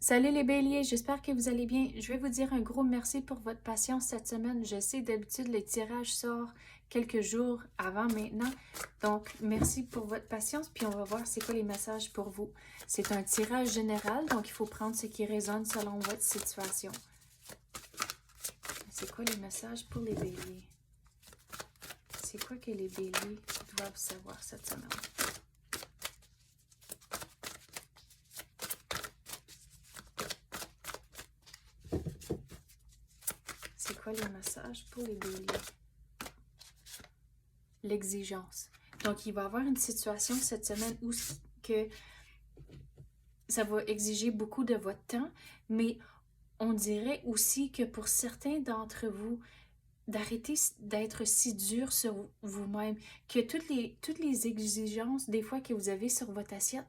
Salut les béliers, j'espère que vous allez bien. Je vais vous dire un gros merci pour votre patience cette semaine. Je sais, d'habitude, les tirages sortent quelques jours avant maintenant. Donc, merci pour votre patience, puis on va voir c'est quoi les messages pour vous. C'est un tirage général, donc il faut prendre ce qui résonne selon votre situation. C'est quoi les messages pour les béliers? C'est quoi que les béliers doivent savoir cette semaine? C'est quoi les messages pour les béliers? L'exigence. Donc, il va y avoir une situation cette semaine où que ça va exiger beaucoup de votre temps, mais on dirait aussi que pour certains d'entre vous, d'arrêter d'être si dur sur vous-même, que toutes les exigences des fois que vous avez sur votre assiette,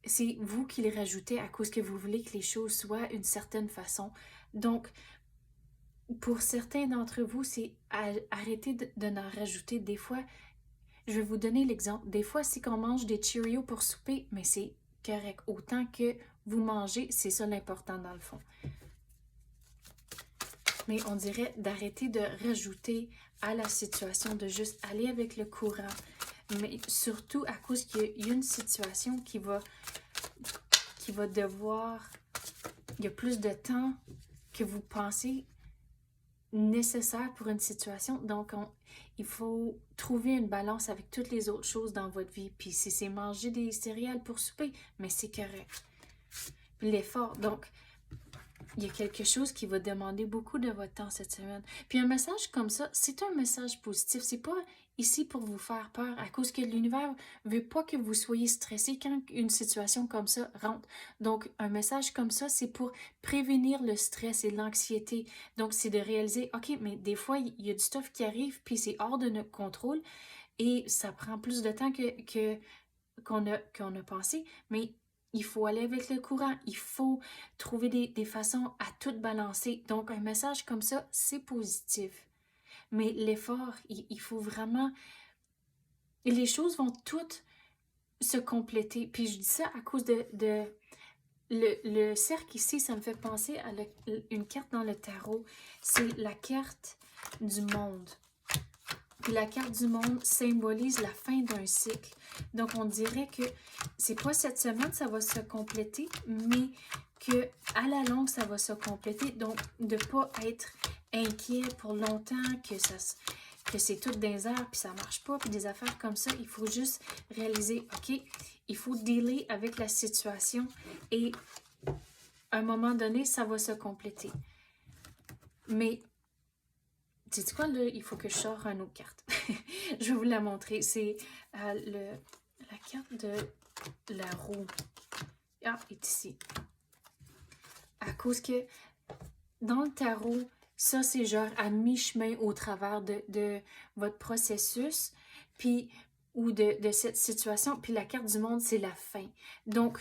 c'est vous qui les rajoutez à cause que vous voulez que les choses soient d'une certaine façon. Donc, pour certains d'entre vous, c'est arrêter de en rajouter. Des fois, je vais vous donner l'exemple. Des fois, c'est qu'on mange des Cheerios pour souper, mais c'est correct. Autant que vous mangez, c'est ça l'important dans le fond. Mais on dirait d'arrêter de rajouter à la situation, de juste aller avec le courant. Mais surtout à cause qu'il y a une situation qui va devoir... Il y a plus de temps que vous pensez nécessaire pour une situation. Donc, il faut trouver une balance avec toutes les autres choses dans votre vie. Puis si c'est manger des céréales pour souper, mais c'est correct. Puis l'effort, donc, il y a quelque chose qui va demander beaucoup de votre temps cette semaine. Puis un message comme ça, c'est un message positif. C'est pas ici pour vous faire peur, à cause que l'univers veut pas que vous soyez stressé quand une situation comme ça rentre. Donc, un message comme ça, c'est pour prévenir le stress et l'anxiété. Donc, c'est de réaliser, OK, mais des fois, il y a du stuff qui arrive, puis c'est hors de notre contrôle, et ça prend plus de temps qu'on a pensé, mais il faut aller avec le courant, il faut trouver des façons à tout balancer. Donc, un message comme ça, c'est positif. Mais l'effort, il faut vraiment... Les choses vont toutes se compléter. Puis je dis ça à cause le cercle ici, ça me fait penser à une carte dans le tarot. C'est la carte du monde. Puis la carte du monde symbolise la fin d'un cycle. Donc, on dirait que c'est pas cette semaine, ça va se compléter, mais que à la longue, ça va se compléter. Donc, de ne pas être inquiet pour longtemps, que c'est tout dans les airs, puis ça marche pas, puis des affaires comme ça. Il faut juste réaliser, OK, il faut dealer avec la situation et à un moment donné, ça va se compléter. Mais sais-tu quoi, là? Il faut que je sorte une autre carte. Je vais vous la montrer. C'est la carte de la roue. Ah, elle est ici. À cause que dans le tarot, ça, c'est genre à mi-chemin au travers de votre processus, puis ou de cette situation. Puis la carte du monde, c'est la fin. Donc,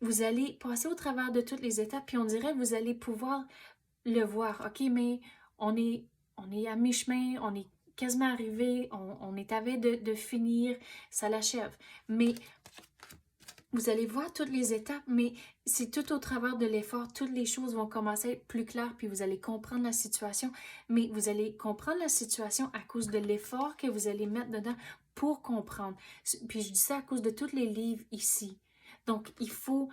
vous allez passer au travers de toutes les étapes, puis on dirait que vous allez pouvoir le voir. OK, mais on est à mi-chemin, on est quasiment arrivé, on est à veille de finir, ça l'achève. Mais vous allez voir toutes les étapes, mais c'est tout au travers de l'effort, toutes les choses vont commencer à être plus claires, puis vous allez comprendre la situation, mais vous allez comprendre la situation à cause de l'effort que vous allez mettre dedans pour comprendre. Puis je dis ça à cause de tous les livres ici. Donc, il faut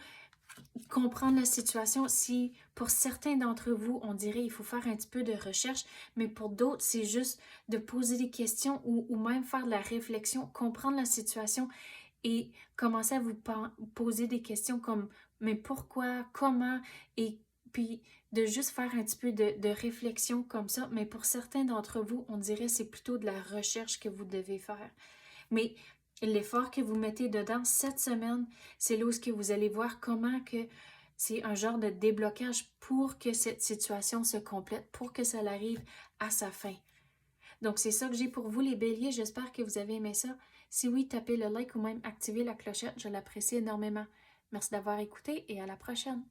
comprendre la situation. Si pour certains d'entre vous, on dirait il faut faire un petit peu de recherche, mais pour d'autres, c'est juste de poser des questions ou même faire de la réflexion, comprendre la situation et commencer à vous poser des questions comme mais pourquoi, comment, et puis de juste faire un petit peu de réflexion comme ça. Mais pour certains d'entre vous, on dirait c'est plutôt de la recherche que vous devez faire. Mais l'effort que vous mettez dedans cette semaine, c'est là où vous allez voir comment que c'est un genre de déblocage pour que cette situation se complète, pour que ça arrive à sa fin. Donc, c'est ça que j'ai pour vous, les béliers. J'espère que vous avez aimé ça. Si oui, tapez le like ou même activez la clochette. Je l'apprécie énormément. Merci d'avoir écouté et à la prochaine.